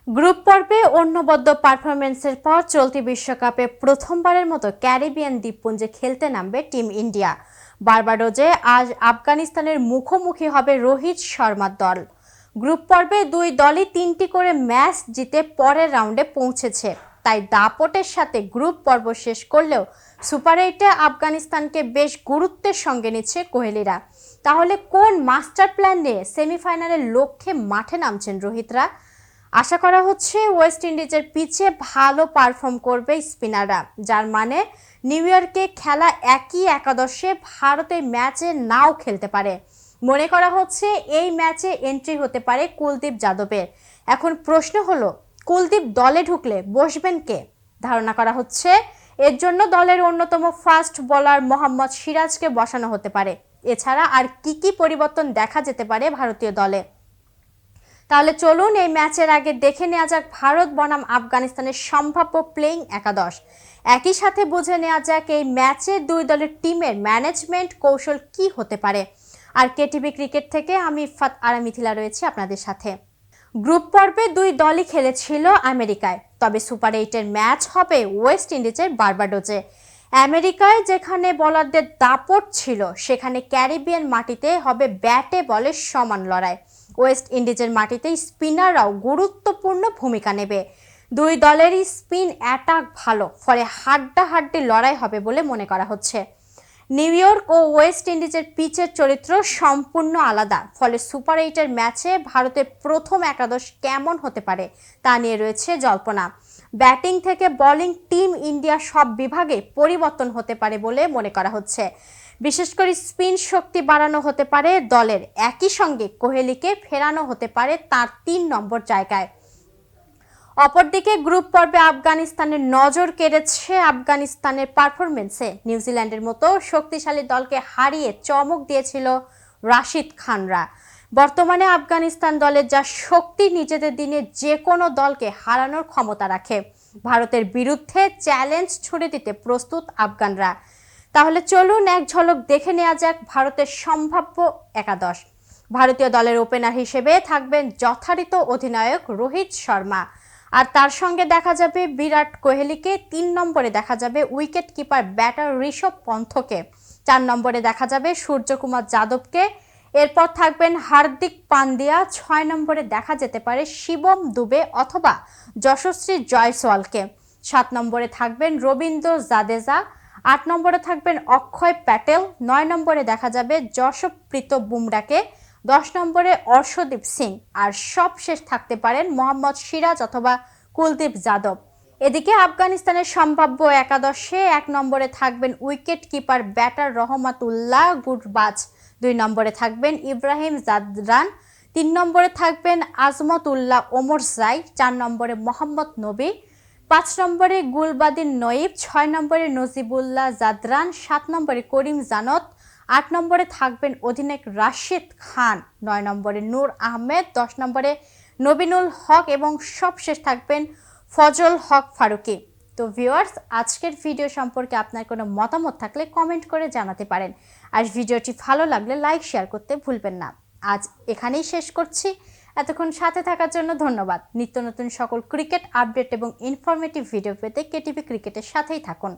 Group পর্বে অনবদ্য পারফরম্যান্সের পর চলতি বিশ্বকাপে প্রথমবারের মতো ক্যারিবিয়ান দ্বীপপুঞ্জে খেলতে নামবে টিম ইন্ডিয়া। বার্বাডোজে আজ আফগানিস্তানের মুখোমুখি হবে রোহিত শর্মার দল। গ্রুপ পর্বে দুই দলই 3টি করে ম্যাচ জিতে পরের রাউন্ডে পৌঁছেছে, তাই দাপটের সাথে গ্রুপ পর্ব শেষ করলেও সুপার 8-এ আফগানিস্তানকে বেশ গুরুত্বের সঙ্গে নিচ্ছে কোহলিরা। তাহলে কোন মাস্টার প্ল্যান নিয়ে সেমিফাইনালের লক্ষ্যে মাঠে নামছেন রোহিতরা? আশা করা হচ্ছে ওয়েস্ট ইন্ডিজের পিচে ভালো পারফর্ম করবে স্পিনাররা, যার মানে নিউ ইয়র্কে খেলা একই একাদশে ভারতের ম্যাচে নাও খেলতে পারে। মনে করা হচ্ছে এই ম্যাচে এন্ট্রি হতে পারে কুলদীপ যাদবের। এখন প্রশ্ন হলো, কুলদীপ দলে ঢুকলে বসবেন কে? ধারণা করা হচ্ছে এর জন্য দলের অন্যতম ফাস্ট বোলার মোহাম্মদ সিরাজকে বসানো হতে পারে। এছাড়া আর কি পরিবর্তন দেখা যেতে পারে ভারতীয় দলে? তাহলে চলুন এই ম্যাচের আগে দেখে নেওয়া যাক ভারত বনাম আফগানিস্তানের সম্ভাব্য প্লেইং একাদশ। একই সাথে বুঝে নেওয়া যাক এই ম্যাচে দুই দলের টিমের ম্যানেজমেন্ট কৌশল কি হতে পারে। আর কেটিভি ক্রিকেট থেকে আমি ইফাত আরা মিথিলা রয়েছে আপনাদের সাথে। গ্রুপ পর্বে দুই দলই খেলেছিল আমেরিকায়, তবে সুপার 8-এর ম্যাচ হবে ওয়েস্ট ইন্ডিজের বার্বাডোজে। আমেরিকায় যেখানে বোলারদের দাপট ছিল, সেখানে ক্যারিবিয়ান মাটিতে হবে ব্যাটে বলে সমান লড়াই। ওয়েস্ট ইন্ডিজের মাটিতে স্পিনাররাও গুরুত্বপূর্ণ ভূমিকা নেবে। দুই দলেরই স্পিন অ্যাটাক ভালো, ফলে হাড্ডাহাড্ডি লড়াই হবে বলে মনে করা হচ্ছে। নিউ ইয়র্ক ও ওয়েস্ট ইন্ডিজের পিচের চরিত্র সম্পূর্ণ আলাদা, ফলে সুপার 8-এর ম্যাচে ভারতের প্রথম একাদশ কেমন হতে পারে তা নিয়ে রয়েছে জল্পনা। ব্যাটিং থেকে বোলিং টিম ইন্ডিয়া সব বিভাগে পরিবর্তন হতে পারে বলে মনে করা হচ্ছে। বিশেষ করে স্পিন শক্তি বাড়ানো হতে পারে দলের, একই সঙ্গে কোহলিকে ফেরানো হতে পারে তার 3 নম্বর জায়গায়। অপরদিকে গ্রুপ পর্বে আফগানিস্তানের নজর কেড়েছে আফগানিস্তানের পারফরমেন্সে। নিউজিল্যান্ডের মতো শক্তিশালী দলকে হারিয়ে চমক দিয়েছিল রাশিদ খানরা। বর্তমানে আফগানিস্তান দলের যা শক্তি, নিজেদের দিনে যে কোনো দলকে হারানোর ক্ষমতা রাখে। ভারতের বিরুদ্ধে চ্যালেঞ্জ ছুড়ে দিতে প্রস্তুত আফগানরা। তাহলে চলুন এক ঝলক দেখে নেওয়া যাক ভারতের সম্ভাব্য একাদশ। ভারতীয় দলের ওপেনার হিসেবে থাকবেন যথারীত অধিনায়ক রোহিত শর্মা, আর তার সঙ্গে দেখা যাবে বিরাট কোহলিকে। 3 নম্বরে দেখা যাবে উইকেট কিপার ব্যাটার ঋষভ পন্থকে। 4 নম্বরে দেখা যাবে সূর্যকুমার যাদবকে। এরপর থাকবেন হার্দিক পান্ডিয়া। 6 নম্বরে দেখা যেতে পারে শিবম দুবে অথবা যশস্বী জয়সওয়ালকে। 7 নম্বরে থাকবেন রবীন্দ্র জাদেজা। 8 নম্বরে থাকবেন অক্ষয় প্যাটেল। 9 নম্বরে দেখা যাবে যশপ্রীত বুমরাকে। 10 নম্বরে অর্শদীপ সিং। আর সবশেষ থাকতে পারেন মোহাম্মদ সিরাজ অথবা কুলদীপ যাদব। এদিকে আফগানিস্তানের সম্ভাব্য একাদশে 1 নম্বরে থাকবেন উইকেট কিপার ব্যাটার রহমাতুল্লাহ গুরবাজ। 2 নম্বরে থাকবেন ইব্রাহিম জাদরান। 3 নম্বরে থাকবেন আজমতুল্লাহ ওমরজাই। 4 নম্বরে মোহাম্মদ নবী। 5 নম্বরে গুলবাদিন নঈব। 6 নম্বরে নজিবুল্লাহ জাদরান। 7 নম্বরে করিম জানত। 8 নম্বরে থাকবেন অধিনায়ক রাশিদ খান। 9 নম্বরে নূর আহমেদ। 10 নম্বরে নবীনুল হক এবং সবশেষ থাকবেন ফজল হক ফারুকি। তো ভিউয়ার্স, আজকের ভিডিও সম্পর্কে আপনার কোনো মতামত থাকলে কমেন্ট করে জানাতে পারেন। আর ভিডিওটি ভালো লাগলে লাইক শেয়ার করতে ভুলবেন না। আজ এখানেই শেষ করছি। এতক্ষণ সাথে থাকার জন্য ধন্যবাদ। নিত্য নতুন সকল ক্রিকেট আপডেট এবং ইনফরমেটিভ ভিডিও পেতে কেটিভি ক্রিকেটের সাথেই থাকুন।